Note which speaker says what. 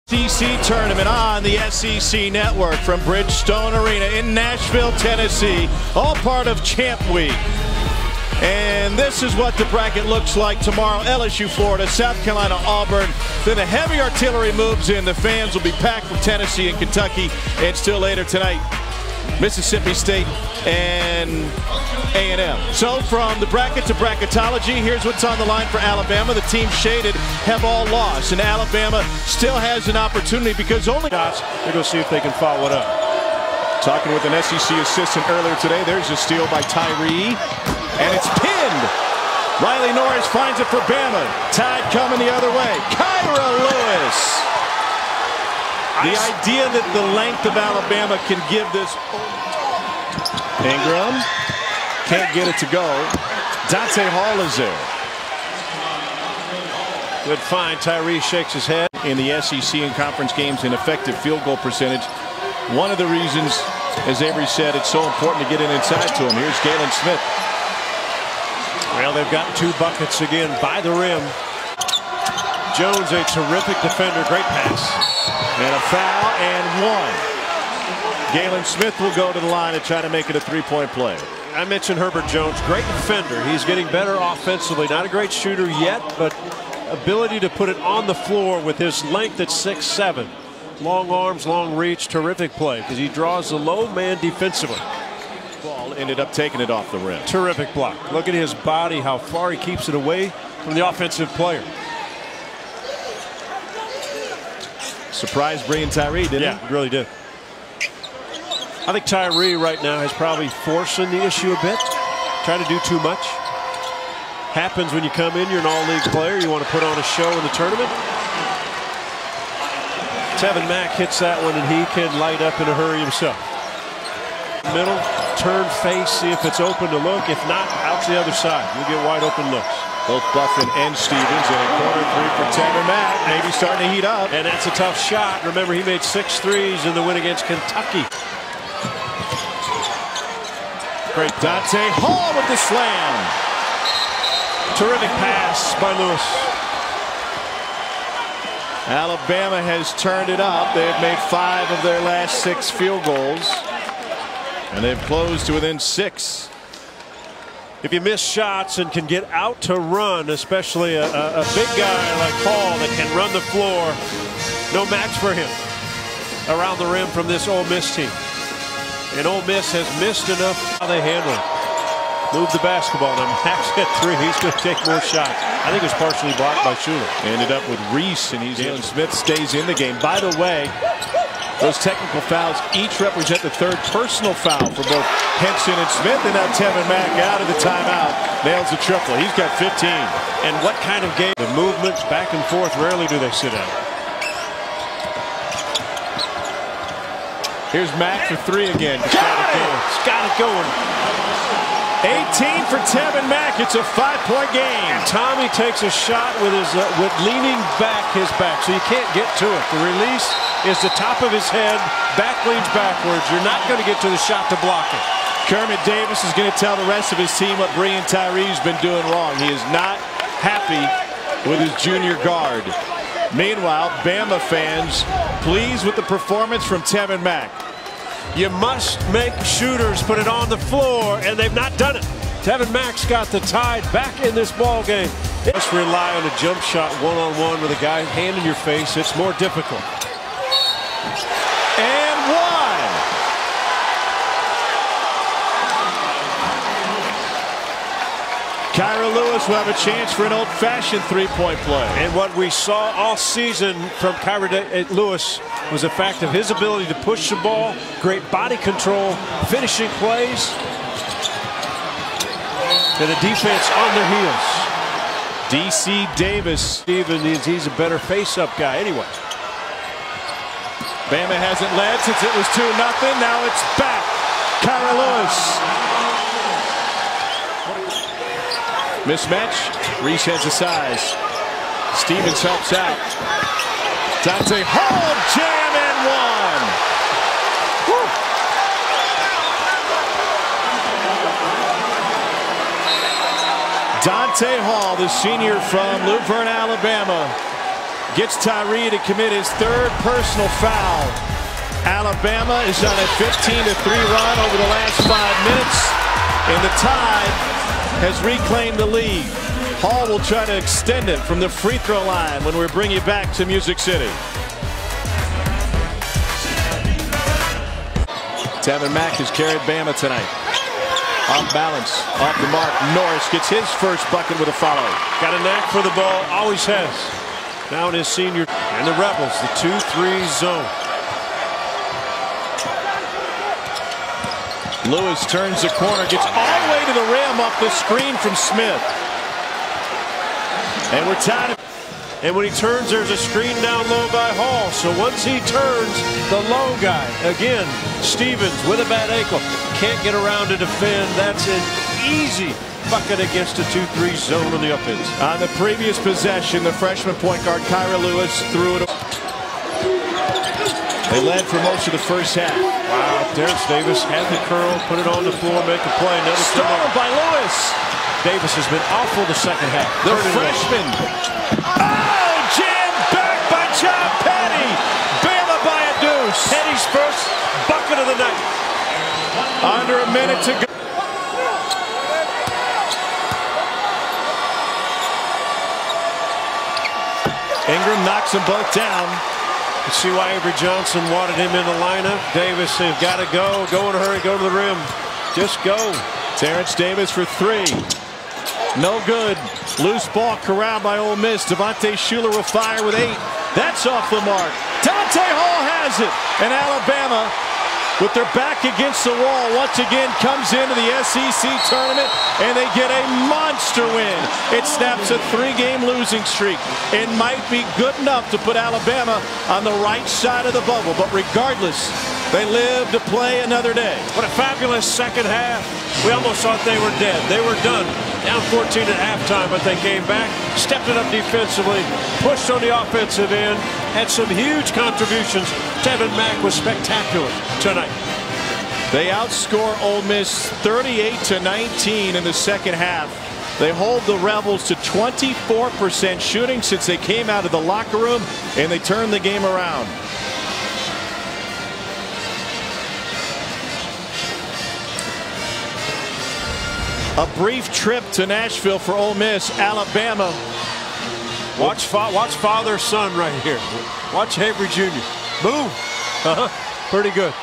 Speaker 1: SEC Tournament on the SEC Network from Bridgestone Arena in Nashville, Tennessee, all part of Champ Week. And this is what the bracket looks like tomorrow. LSU, Florida, South Carolina, Auburn. Then the heavy artillery moves in. The fans will be packed from Tennessee and Kentucky. And still later tonight, Mississippi State and A&M. So from the bracket to bracketology, here's what's on the line for Alabama. The team shaded have all lost, and Alabama still has an opportunity because only shots.
Speaker 2: They're going to see if they can follow it up.
Speaker 1: Talking with an SEC assistant earlier today, there's a steal by Tyree, and it's pinned. Riley Norris finds it for Bama. Tide coming the other way. Kyra Lewis. The idea that the length of Alabama can give this. Ingram can't get it to go. Dante Hall is there.
Speaker 2: Good find. Tyree shakes his head.
Speaker 1: In the SEC and conference games in effective field goal percentage. One of the reasons, as Avery said, it's so important to get in inside to him. Here's Galen Smith.
Speaker 2: Well, they've got 2 buckets again by the rim. Jones, a terrific defender. Great pass.
Speaker 1: And a foul and 1. Galen Smith will go to the line and try to make it a 3-point play.
Speaker 2: I mentioned Herbert Jones, great defender. He's getting better offensively. Not a great shooter yet, but ability to put it on the floor with his length at 6'7". Long arms, long reach, terrific play because he draws the low man defensively.
Speaker 1: Ball ended up taking it off the rim.
Speaker 2: Terrific block. Look at his body, how far he keeps it away from the offensive player.
Speaker 1: Surprised bringing Tyree, didn't
Speaker 2: he? Yeah, really did. I think Tyree right now is probably forcing the issue a bit. Trying to do too much. Happens when you come in, you're an all-league player. You want to put on a show in the tournament. Tevin Mack hits that one, and he can light up in a hurry himself. Middle, turn face, see if it's open to look. If not, out to the other side. You get wide open looks.
Speaker 1: Both Buffin and Stevens, and a corner 3 for Tevin Mack. Maybe starting to heat up.
Speaker 2: And that's a tough shot. Remember, he made 6 threes in the win against Kentucky.
Speaker 1: Great Dante Hall with the slam.
Speaker 2: Terrific pass by Lewis.
Speaker 1: Alabama has turned it up. They've made 5 of their last 6 field goals, and they've closed to within 6.
Speaker 2: If you miss shots and can get out to run, especially a big guy like Hall that can run the floor, no match for him around the rim from this Ole Miss team. And Ole Miss has missed enough. How they handle it. Move the basketball. Now Mack's at 3. He's going to take more shots. I think it was partially blocked by Schuler.
Speaker 1: Ended up with Reese, and Galen Smith stays in the game. By the way, those technical fouls each represent the 3rd personal foul for both Henson and Smith. And now Tevin Mack out of the timeout nails a triple. He's got 15.
Speaker 2: And what kind of game? The movements back and forth. Rarely do they sit down.
Speaker 1: Here's Mack for 3 again.
Speaker 2: He's got it going.
Speaker 1: 18 for Tevin Mack. It's a 5-point game.
Speaker 2: Tommy takes a shot with his leaning back his back, so you can't get to it. The release is the top of his head. Back leans backwards. You're not going to get to the shot to block it.
Speaker 1: Kermit Davis is going to tell the rest of his team what Breein Tyree's been doing wrong. He is not happy with his junior guard. Meanwhile, Bama fans pleased with the performance from Tevin Mack.
Speaker 2: You must make shooters put it on the floor, and they've not done it. Tevin Mack's got the Tide back in this ball game. Just rely on a jump shot one-on-one with a guy hand in your face. It's more difficult.
Speaker 1: And 1. Kyra Lewis will have a chance for an old-fashioned 3-point play.
Speaker 2: And what we saw all season from Kyra Lewis was the fact of his ability to push the ball, great body control, finishing plays, and the defense on their heels.
Speaker 1: DC Davis.
Speaker 2: Even he's a better face-up guy anyway.
Speaker 1: Bama hasn't led since it was 2-0. Now it's back. Kyra Lewis. Mismatch. Reese has the size. Stevens helps out. Dante Hall, jam and 1. Dante Hall, the senior from Luverne, Alabama, gets Tyree to commit his third personal foul. Alabama is on a 15-3 run over the last 5 minutes, and the Tide has reclaimed the lead. Hall will try to extend it from the free throw line when we bring you back to Music City. Tevin Mack has carried Bama tonight. Off balance, off the mark. Norris gets his first bucket with a follow.
Speaker 2: Got a knack for the ball, always has. Now in his senior, and the Rebels, the 2-3 zone.
Speaker 1: Lewis turns the corner, gets all the way to the rim off the screen from Smith. And we're tied.
Speaker 2: And when he turns, there's a screen down low by Hall. So once he turns, the low guy, again, Stevens with a bad ankle, can't get around to defend. That's an easy bucket against a 2-3 zone on the offense.
Speaker 1: On the previous possession, the freshman point guard, Kyra Lewis, threw it. They led for most of the first half.
Speaker 2: Wow, Terrence Davis had the curl, put it on the floor, make a play.
Speaker 1: Stolen by Lewis.
Speaker 2: Davis has been awful the second half.
Speaker 1: The freshman. Oh, jammed back by John Petty. Bama by a deuce.
Speaker 2: Petty's first bucket of the night.
Speaker 1: Under a minute to go. Ingram knocks them both down.
Speaker 2: You see why Avery Johnson wanted him in the lineup. Davis has got to go. Go in a hurry. Go to the rim. Just go.
Speaker 1: Terrence Davis for three. No good. Loose ball corralled by Ole Miss. Devontae Shuler will fire with 8. That's off the mark. Dante Hall has it. And Alabama, with their back against the wall, once again comes into the SEC tournament, and they get a monster win. It snaps a 3-game losing streak. It might be good enough to put Alabama on the right side of the bubble, but regardless, they live to play another day.
Speaker 2: What a fabulous second half. We almost thought they were dead. They were done. Down 14 at halftime, but they came back, stepped it up defensively, pushed on the offensive end, had some huge contributions. Tevin Mack was spectacular tonight.
Speaker 1: They outscore Ole Miss 38-19 in the second half. They hold the Rebels to 24% shooting since they came out of the locker room, and they turn the game around. A brief trip to Nashville for Ole Miss. Alabama.
Speaker 2: Watch father-son right here. Watch Avery Jr. Boom. Pretty good.